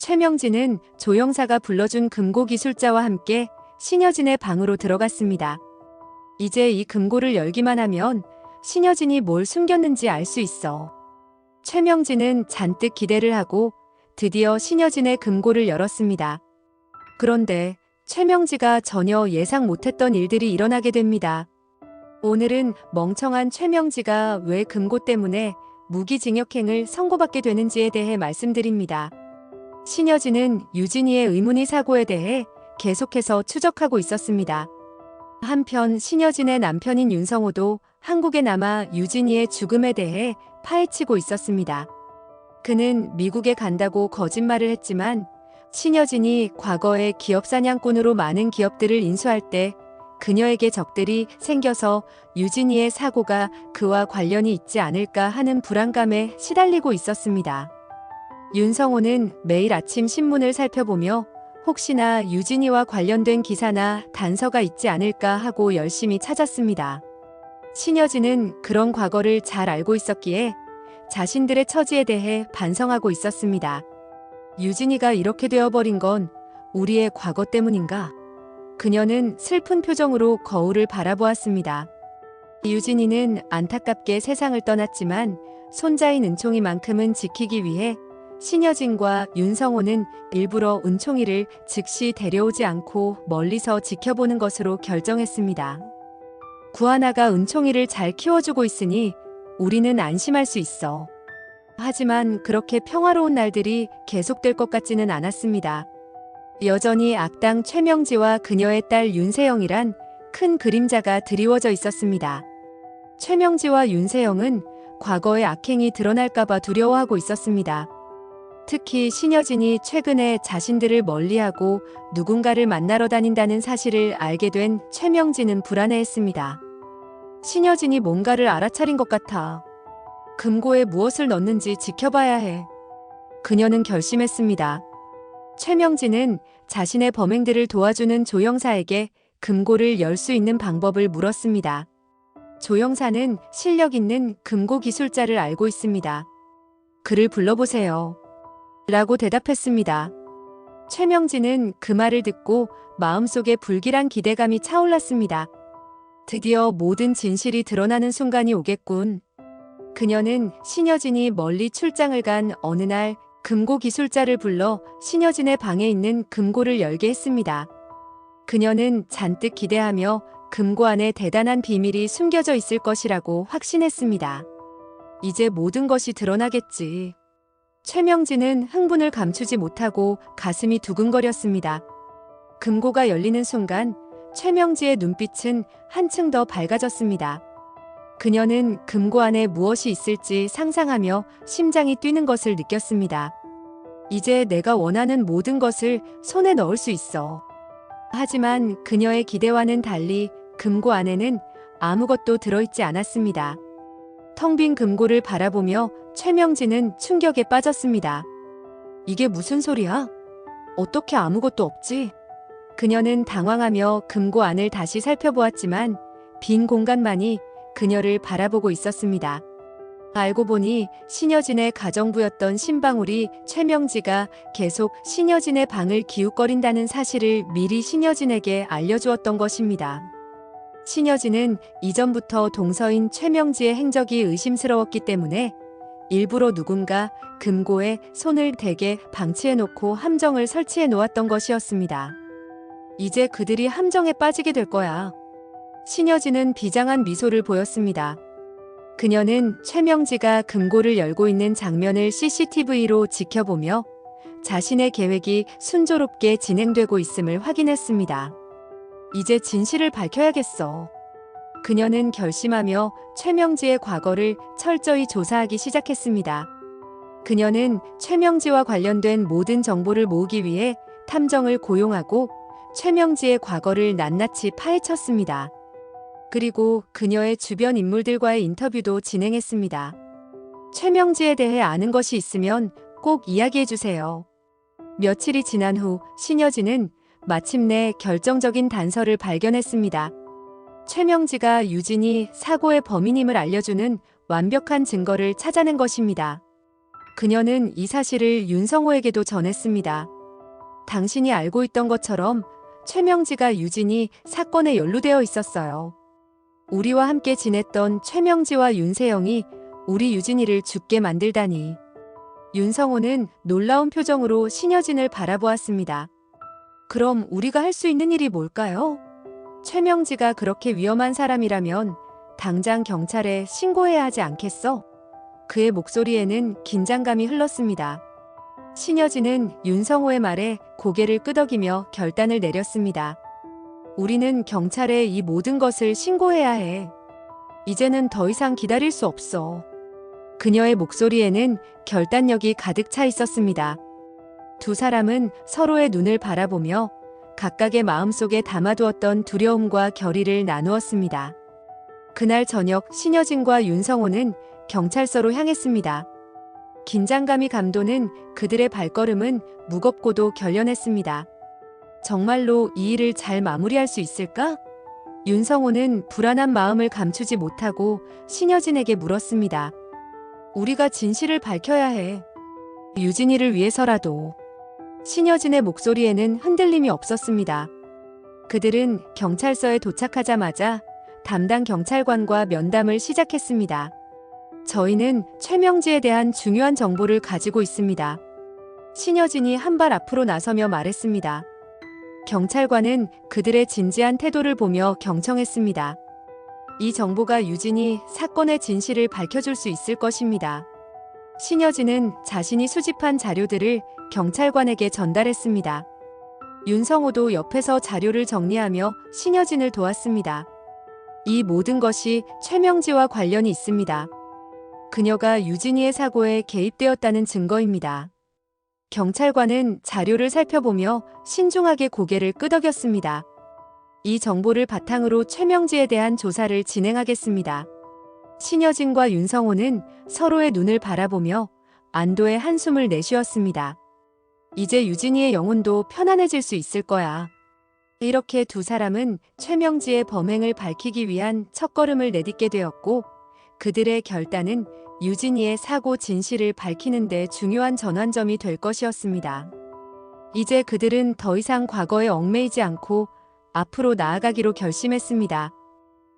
최명진은 조영사가 불러준 금고 기술자와 함께 신여진의 방으로 들어갔습니다. 이제 이 금고를 열기만 하면 신여진이 뭘 숨겼는지 알 수 있어. 최명진은 잔뜩 기대를 하고 드디어 신여진의 금고를 열었습니다. 그런데 최명지가 전혀 예상 못했던 일들이 일어나게 됩니다. 오늘은 멍청한 최명지가 왜 금고 때문에 무기징역행을 선고받게 되는지에 대해 말씀드립니다. 신여진은 유진이의 의문의 사고에 대해 계속해서 추적하고 있었습니다. 한편 신여진의 남편인 윤성호도 한국에 남아 유진이의 죽음에 대해 파헤치고 있었습니다. 그는 미국에 간다고 거짓말을 했지만 신여진이 과거에 기업 사냥꾼으로 많은 기업들을 인수할 때 그녀에게 적들이 생겨서 유진이의 사고가 그와 관련이 있지 않을까 하는 불안감에 시달리고 있었습니다. 윤성호는 매일 아침 신문을 살펴보며 혹시나 유진이와 관련된 기사나 단서가 있지 않을까 하고 열심히 찾았습니다. 신여진은 그런 과거를 잘 알고 있었기에 자신들의 처지에 대해 반성하고 있었습니다. 유진이가 이렇게 되어버린 건 우리의 과거 때문인가? 그녀는 슬픈 표정으로 거울을 바라보았습니다. 유진이는 안타깝게 세상을 떠났지만 손자인 은총이만큼은 지키기 위해 신여진과 윤성호는 일부러 은총이를 즉시 데려오지 않고 멀리서 지켜보는 것으로 결정했습니다. 구하나가 은총이를 잘 키워주고 있으니 우리는 안심할 수 있어. 하지만 그렇게 평화로운 날들이 계속될 것 같지는 않았습니다. 여전히 악당 최명지와 그녀의 딸 윤세영이란 큰 그림자가 드리워져 있었습니다. 최명지와 윤세영은 과거의 악행이 드러날까봐 두려워하고 있었습니다. 특히 신여진이 최근에 자신들을 멀리하고 누군가를 만나러 다닌다는 사실을 알게 된 최명진은 불안해했습니다. 신여진이 뭔가를 알아차린 것 같아. 금고에 무엇을 넣는지 지켜봐야 해. 그녀는 결심했습니다. 최명진은 자신의 범행들을 도와주는 조영사에게 금고를 열 수 있는 방법을 물었습니다. 조영사는 실력 있는 금고 기술자를 알고 있습니다. 그를 불러보세요. 라고 대답했습니다. 최명진은 그 말을 듣고 마음속에 불길한 기대감이 차올랐습니다. 드디어 모든 진실이 드러나는 순간이 오겠군. 그녀는 신여진이 멀리 출장을 간 어느 날 금고 기술자를 불러 신여진의 방에 있는 금고를 열게 했습니다. 그녀는 잔뜩 기대하며 금고 안에 대단한 비밀이 숨겨져 있을 것이라고 확신했습니다. 이제 모든 것이 드러나겠지. 최명진은 흥분을 감추지 못하고 가슴이 두근거렸습니다. 금고가 열리는 순간 최명지의 눈빛은 한층 더 밝아졌습니다. 그녀는 금고 안에 무엇이 있을지 상상하며 심장이 뛰는 것을 느꼈습니다. 이제 내가 원하는 모든 것을 손에 넣을 수 있어. 하지만 그녀의 기대와는 달리 금고 안에는 아무것도 들어있지 않았습니다. 텅 빈 금고를 바라보며 최명진은 충격에 빠졌습니다. 이게 무슨 소리야? 어떻게 아무것도 없지? 그녀는 당황하며 금고 안을 다시 살펴보았지만 빈 공간만이 그녀를 바라보고 있었습니다. 알고 보니 신여진의 가정부였던 신방울이 최명지가 계속 신여진의 방을 기웃거린다는 사실을 미리 신여진에게 알려주었던 것입니다. 신여진은 이전부터 동서인 최명지의 행적이 의심스러웠기 때문에 일부러 누군가 금고에 손을 대게 방치해놓고 함정을 설치해 놓았던 것이었습니다. 이제 그들이 함정에 빠지게 될 거야. 신여진은 비장한 미소를 보였습니다. 그녀는 최명지가 금고를 열고 있는 장면을 CCTV로 지켜보며 자신의 계획이 순조롭게 진행되고 있음을 확인했습니다. 이제 진실을 밝혀야겠어. 그녀는 결심하며 최명지의 과거를 철저히 조사하기 시작했습니다. 그녀는 최명지와 관련된 모든 정보를 모으기 위해 탐정을 고용하고 최명지의 과거를 낱낱이 파헤쳤습니다. 그리고 그녀의 주변 인물들과의 인터뷰도 진행했습니다. 최명지에 대해 아는 것이 있으면 꼭 이야기해주세요. 며칠이 지난 후 신여진은 마침내 결정적인 단서를 발견했습니다. 최명지가 유진이 사고의 범인임을 알려주는 완벽한 증거를 찾아낸 것입니다. 그녀는 이 사실을 윤성호에게도 전했습니다. 당신이 알고 있던 것처럼 최명지가 유진이 사건에 연루되어 있었어요. 우리와 함께 지냈던 최명지와 윤세영이 우리 유진이를 죽게 만들다니. 윤성호는 놀라운 표정으로 신여진을 바라보았습니다. 그럼 우리가 할 수 있는 일이 뭘까요? 최명지가 그렇게 위험한 사람이라면 당장 경찰에 신고해야 하지 않겠어? 그의 목소리에는 긴장감이 흘렀습니다. 신여진은 윤성호의 말에 고개를 끄덕이며 결단을 내렸습니다. 우리는 경찰에 이 모든 것을 신고해야 해. 이제는 더 이상 기다릴 수 없어. 그녀의 목소리에는 결단력이 가득 차 있었습니다. 두 사람은 서로의 눈을 바라보며 각각의 마음속에 담아두었던 두려움과 결의를 나누었습니다. 그날 저녁 신여진과 윤성호는 경찰서로 향했습니다. 긴장감이 감도는 그들의 발걸음은 무겁고도 결연했습니다. 정말로 이 일을 잘 마무리할 수 있을까? 윤성호는 불안한 마음을 감추지 못하고 신여진에게 물었습니다. 우리가 진실을 밝혀야 해. 유진이를 위해서라도. 신여진의 목소리에는 흔들림이 없었습니다. 그들은 경찰서에 도착하자마자 담당 경찰관과 면담을 시작했습니다. 저희는 최명지에 대한 중요한 정보를 가지고 있습니다. 신여진이 한 발 앞으로 나서며 말했습니다. 경찰관은 그들의 진지한 태도를 보며 경청했습니다. 이 정보가 유진이 사건의 진실을 밝혀줄 수 있을 것입니다. 신여진은 자신이 수집한 자료들을 경찰관에게 전달했습니다. 윤성호도 옆에서 자료를 정리하며 신여진을 도왔습니다. 이 모든 것이 최명지와 관련이 있습니다. 그녀가 유진이의 사고에 개입되었다는 증거입니다. 경찰관은 자료를 살펴보며 신중하게 고개를 끄덕였습니다. 이 정보를 바탕으로 최명지에 대한 조사를 진행하겠습니다. 신여진과 윤성호는 서로의 눈을 바라보며 안도의 한숨을 내쉬었습니다. 이제 유진이의 영혼도 편안해질 수 있을 거야. 이렇게 두 사람은 최명지의 범행을 밝히기 위한 첫걸음을 내딛게 되었고, 그들의 결단은 유진이의 사고 진실을 밝히는 데 중요한 전환점이 될 것이었습니다. 이제 그들은 더 이상 과거에 얽매이지 않고 앞으로 나아가기로 결심했습니다.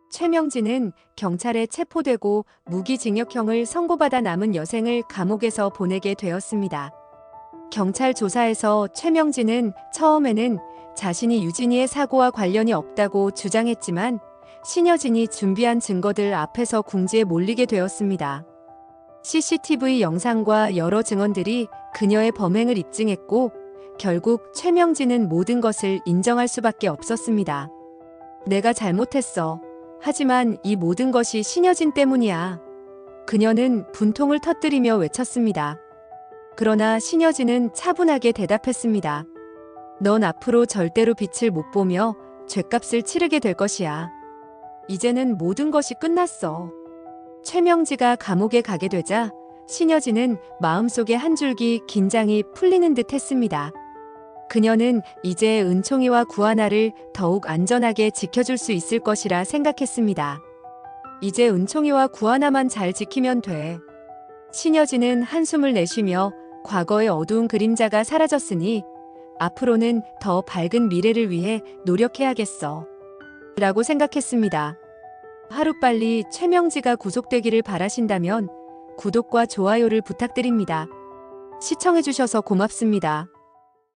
최명지는 경찰에 체포되고 무기징역형을 선고받아 남은 여생을 감옥에서 보내게 되었습니다. 경찰 조사에서 최명지는 처음에는 자신이 유진이의 사고와 관련이 없다고 주장했지만 신여진이 준비한 증거들 앞에서 궁지에 몰리게 되었습니다. CCTV 영상과 여러 증언들이 그녀의 범행을 입증했고 결국 최명진은 모든 것을 인정할 수밖에 없었습니다. 내가 잘못했어. 하지만 이 모든 것이 신여진 때문이야. 그녀는 분통을 터뜨리며 외쳤습니다. 그러나 신여진은 차분하게 대답했습니다. 넌 앞으로 절대로 빛을 못 보며 죗값을 치르게 될 것이야. 이제는 모든 것이 끝났어. 최명지가 감옥에 가게 되자 신여진은 마음속에 한 줄기 긴장이 풀리는 듯 했습니다. 그녀는 이제 은총이와 구하나를 더욱 안전하게 지켜줄 수 있을 것이라 생각했습니다. 이제 은총이와 구하나만 잘 지키면 돼. 신여진은 한숨을 내쉬며 과거의 어두운 그림자가 사라졌으니 앞으로는 더 밝은 미래를 위해 노력해야겠어. 라고 생각했습니다. 하루빨리 최명지가 구속되기를 바라신다면 구독과 좋아요를 부탁드립니다. 시청해주셔서 고맙습니다.